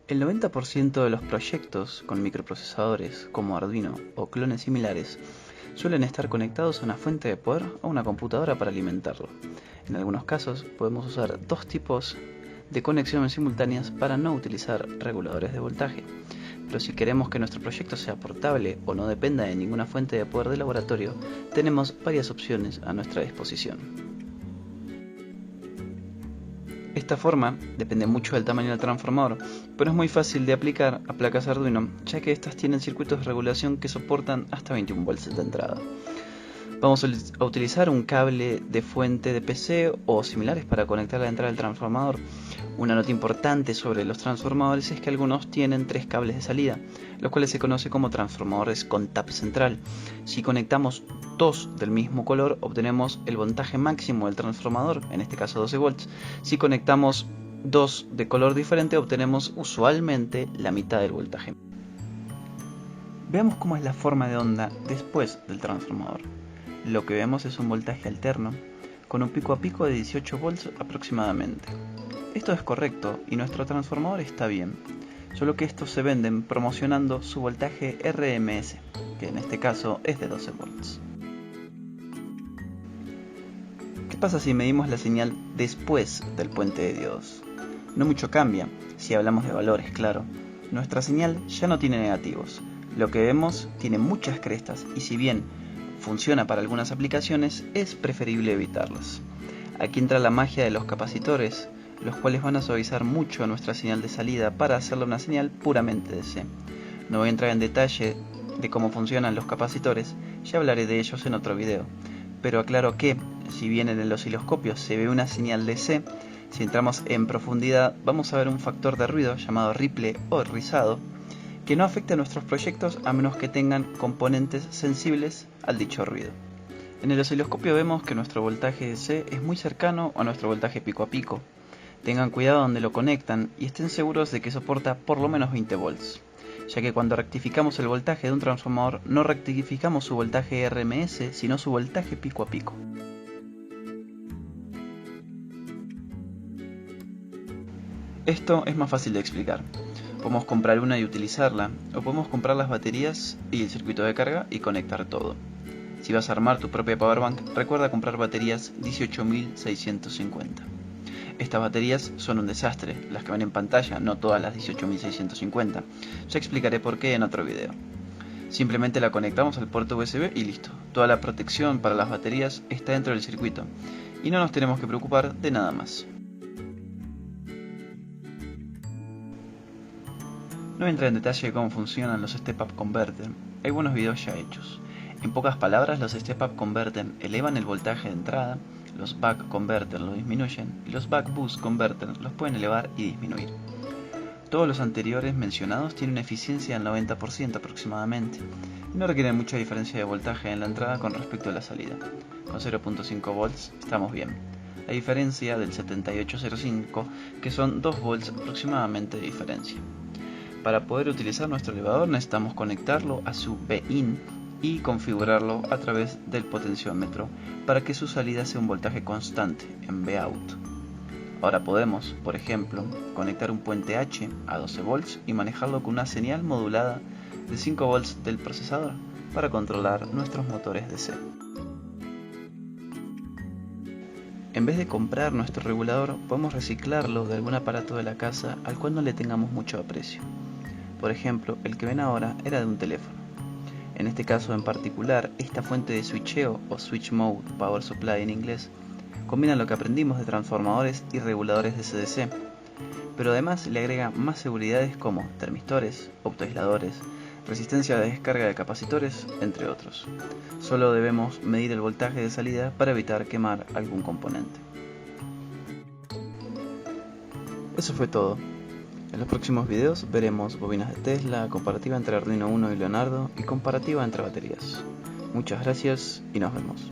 El 90% de los proyectos con microprocesadores como Arduino o clones similares suelen estar conectados a una fuente de poder o a una computadora para alimentarlo. En algunos casos podemos usar dos tipos de conexiones simultáneas para no utilizar reguladores de voltaje. Pero si queremos que nuestro proyecto sea portable o no dependa de ninguna fuente de poder de laboratorio, tenemos varias opciones a nuestra disposición. Esta forma depende mucho del tamaño del transformador, pero es muy fácil de aplicar a placas Arduino, ya que estas tienen circuitos de regulación que soportan hasta 21 volts de entrada. Vamos a utilizar un cable de fuente de PC o similares para conectar la entrada del transformador. Una nota importante sobre los transformadores es que algunos tienen 3 cables de salida, los cuales se conoce como transformadores con tap central. Si conectamos 2 del mismo color, obtenemos el voltaje máximo del transformador, en este caso 12 volts. Si conectamos 2 de color diferente, obtenemos usualmente la mitad del voltaje. Veamos cómo es la forma de onda después del transformador. Lo que vemos es un voltaje alterno, con un pico a pico de 18 volts aproximadamente. Esto es correcto y nuestro transformador está bien, solo que estos se venden promocionando su voltaje RMS, que en este caso es de 12 volts. ¿Qué pasa si medimos la señal después del puente de diodos? No mucho cambia, si hablamos de valores, claro. Nuestra señal ya no tiene negativos. Lo que vemos tiene muchas crestas y si bien funciona para algunas aplicaciones, es preferible evitarlas. Aquí entra la magia de los capacitores, los cuales van a suavizar mucho nuestra señal de salida para hacerla una señal puramente DC. No voy a entrar en detalle de cómo funcionan los capacitores, ya hablaré de ellos en otro video, pero aclaro que, si bien en el osciloscopio se ve una señal DC, si entramos en profundidad vamos a ver un factor de ruido llamado ripple o rizado, que no afecta a nuestros proyectos a menos que tengan componentes sensibles al dicho ruido. En el osciloscopio vemos que nuestro voltaje DC es muy cercano a nuestro voltaje pico a pico. Tengan cuidado donde lo conectan y estén seguros de que soporta por lo menos 20 volts, ya que cuando rectificamos el voltaje de un transformador no rectificamos su voltaje RMS, sino su voltaje pico a pico. Esto es más fácil de explicar. Podemos comprar una y utilizarla, o podemos comprar las baterías y el circuito de carga y conectar todo. Si vas a armar tu propia powerbank, recuerda comprar baterías 18650. Estas baterías son un desastre, las que ven en pantalla, no todas las 18650. Ya explicaré por qué en otro video. Simplemente la conectamos al puerto USB y listo. Toda la protección para las baterías está dentro del circuito y no nos tenemos que preocupar de nada más. No voy a entrar en detalle de cómo funcionan los Step-Up Converter, hay buenos videos ya hechos. En pocas palabras, los Step-Up Converter elevan el voltaje de entrada, los Buck Converter lo disminuyen y los Buck Boost Converter los pueden elevar y disminuir. Todos los anteriores mencionados tienen una eficiencia del 90% aproximadamente y no requieren mucha diferencia de voltaje en la entrada con respecto a la salida. Con 0.5 volts estamos bien, a diferencia del 7805 que son 2 volts aproximadamente de diferencia. Para poder utilizar nuestro elevador necesitamos conectarlo a su BIN y configurarlo a través del potenciómetro para que su salida sea un voltaje constante en Vout. Ahora podemos, por ejemplo, conectar un puente H a 12 volts y manejarlo con una señal modulada de 5 volts del procesador para controlar nuestros motores DC. En vez de comprar nuestro regulador, podemos reciclarlo de algún aparato de la casa al cual no le tengamos mucho aprecio. Por ejemplo, el que ven ahora era de un teléfono. En este caso en particular, esta fuente de switcheo o switch mode power supply en inglés combina lo que aprendimos de transformadores y reguladores de CDC, pero además le agrega más seguridades como termistores, optoaisladores, resistencia de descarga de capacitores, entre otros. Solo debemos medir el voltaje de salida para evitar quemar algún componente. Eso fue todo. En los próximos videos veremos bobinas de Tesla, comparativa entre Arduino Uno y Leonardo y comparativa entre baterías. Muchas gracias y nos vemos.